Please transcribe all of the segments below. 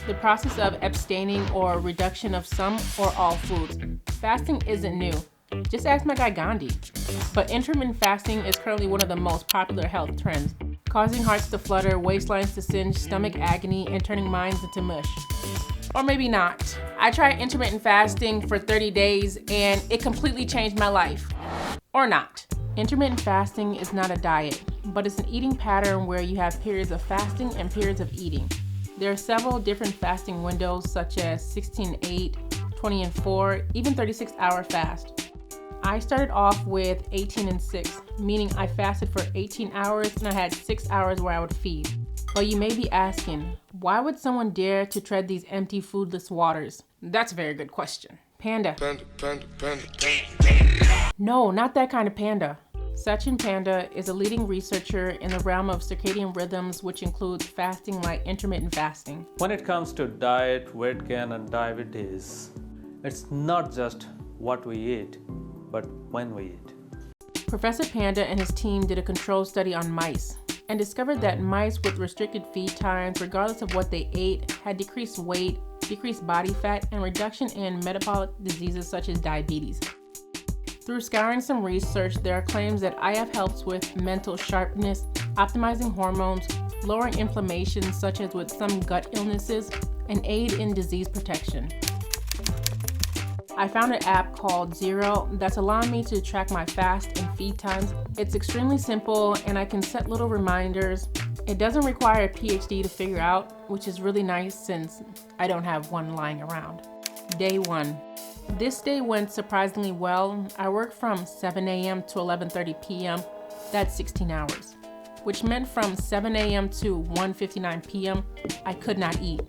the process of abstaining or reduction of some or all foods. Fasting isn't new. Just ask my guy Gandhi. But intermittent fasting is currently one of the most popular health trends, causing hearts to flutter, waistlines to singe, stomach agony, and turning minds into mush. Or maybe not. I tried intermittent fasting for 30 days and it completely changed my life. Or not. Intermittent fasting is not a diet, but it's an eating pattern where you have periods of fasting and periods of eating. There are several different fasting windows such as 16-8, 20-4, even 36-hour fast. I started off with 18-6, meaning I fasted for 18 hours and I had 6 hours where I would feed. But you may be asking, why would someone dare to tread these empty, foodless waters? That's a very good question. Panda. No, not that kind of panda. Sachin Panda is a leading researcher in the realm of circadian rhythms, which includes fasting like intermittent fasting. When it comes to diet, weight gain, and diabetes, it's not just what we eat, but when we eat. Professor Panda and his team did a control study on mice and discovered that mice with restricted feed times, regardless of what they ate, had decreased weight, decreased body fat, and reduction in metabolic diseases such as diabetes. Through scouring some research, there are claims that IF helps with mental sharpness, optimizing hormones, lowering inflammation such as with some gut illnesses, and aid in disease protection. I found an app called Zero that's allowing me to track my fast and feed times. It's extremely simple and I can set little reminders. It doesn't require a PhD to figure out, which is really nice since I don't have one lying around. Day 1. This day went surprisingly well. I worked from 7 a.m. to 11:30 p.m. That's 16 hours, which meant from 7 a.m. to 1:59 p.m. I could not eat.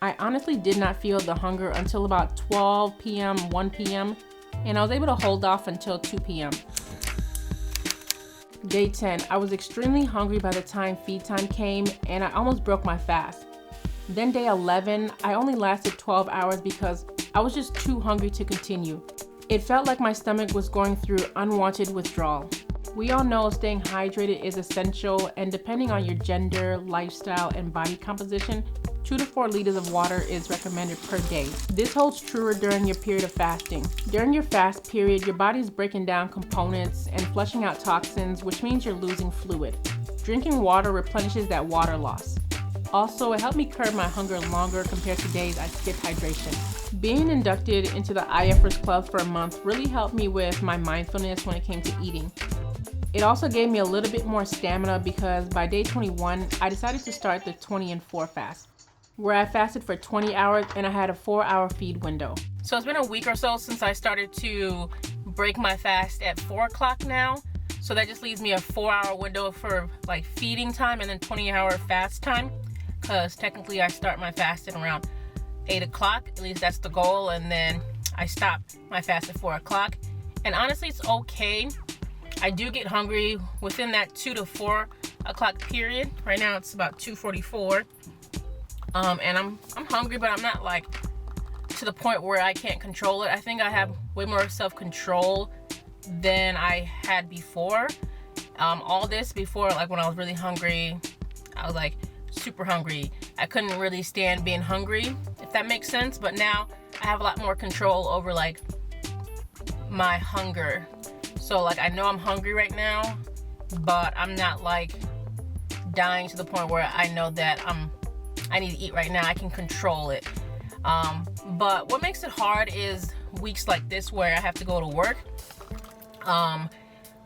I honestly did not feel the hunger until about 12 p.m., 1 p.m., and I was able to hold off until 2 p.m. Day 10, I was extremely hungry by the time feed time came, and I almost broke my fast. Then day 11, I only lasted 12 hours because I was just too hungry to continue. It felt like my stomach was going through unwanted withdrawal. We all know staying hydrated is essential, and depending on your gender, lifestyle, and body composition, 2 to 4 liters of water is recommended per day. This holds truer during your period of fasting. During your fast period, your body's breaking down components and flushing out toxins, which means you're losing fluid. Drinking water replenishes that water loss. Also, it helped me curb my hunger longer compared to days I skipped hydration. Being inducted into the IFers Club for a month really helped me with my mindfulness when it came to eating. It also gave me a little bit more stamina because by day 21, I decided to start the 20-4 fast, where I fasted for 20 hours and I had a 4-hour feed window. So it's been a week or so since I started to break my fast at 4 o'clock now. So that just leaves me a 4-hour window for like feeding time and then 20-hour fast time. Because technically I start my fasting around 8 o'clock, at least that's the goal. And then I stop my fast at 4 o'clock. And honestly, it's okay. I do get hungry within that 2 to 4 o'clock period. Right now it's about 2:44. And I'm hungry, but I'm not like to the point where I can't control it. I think I have way more self-control than I had before. All this before, like when I was really hungry, I was like super hungry. I couldn't really stand being hungry, if that makes sense. But now I have a lot more control over like my hunger. So like I know I'm hungry right now, but I'm not like dying to the point where I know that I need to eat right now. I can control it. But what makes it hard is weeks like this where I have to go to work,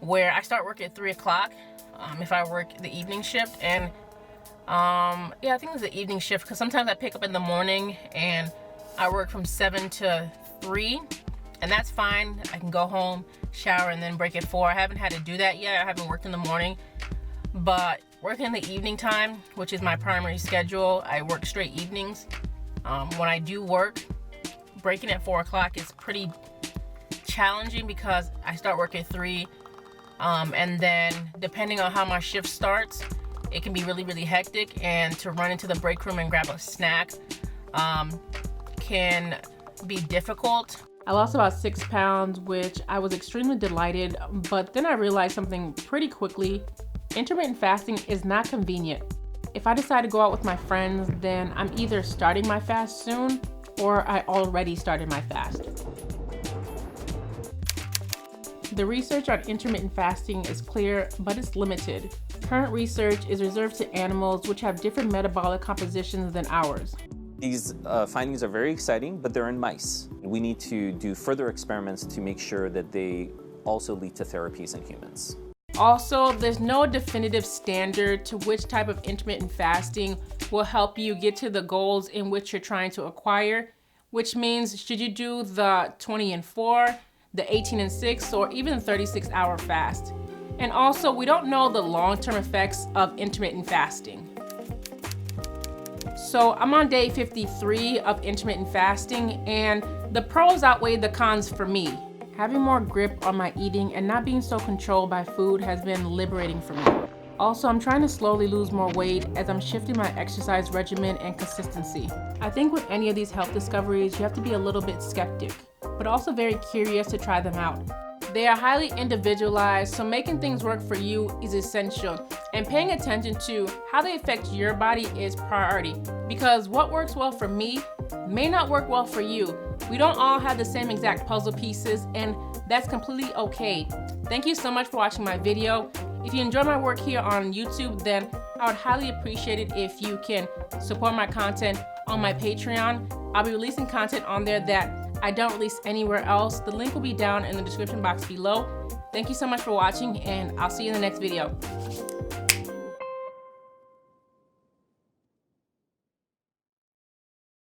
where I start work at 3 o'clock if I work the evening shift. And yeah, I think it's the evening shift because sometimes I pick up in the morning and I work from 7 to 3, and that's fine. I can go home, shower, and then break at 4. I haven't had to do that yet. I haven't worked in the morning, but working in the evening time, which is my primary schedule, I work straight evenings. When I do work, breaking at 4 o'clock is pretty challenging because I start work at 3, and then depending on how my shift starts, it can be really, really hectic, and to run into the break room and grab a snack can be difficult. I lost about 6 pounds, which I was extremely delighted, but then I realized something pretty quickly. Intermittent fasting is not convenient. if I decide to go out with my friends, then I'm either starting my fast soon or I already started my fast. The research on intermittent fasting is clear, but it's limited. Current research is reserved to animals which have different metabolic compositions than ours. These findings are very exciting, but they're in mice. We need to do further experiments to make sure that they also lead to therapies in humans. Also, there's no definitive standard to which type of intermittent fasting will help you get to the goals in which you're trying to acquire, which means should you do the 20 and 4, the 18 and 6, or even the 36-hour fast. And also, we don't know the long-term effects of intermittent fasting. So I'm on day 53 of intermittent fasting, and the pros outweigh the cons for me. Having more grip on my eating and not being so controlled by food has been liberating for me. Also, I'm trying to slowly lose more weight as I'm shifting my exercise regimen and consistency. I think with any of these health discoveries, you have to be a little bit skeptic, but also very curious to try them out. They are highly individualized, so making things work for you is essential, and paying attention to how they affect your body is priority, because what works well for me may not work well for you. We don't all have the same exact puzzle pieces, and that's completely okay. Thank you so much for watching my video. If you enjoy my work here on YouTube, then I would highly appreciate it if you can support my content on my Patreon. I'll be releasing content on there that I don't release anywhere else. The link will be down in the description box below. Thank you so much for watching, and I'll see you in the next video.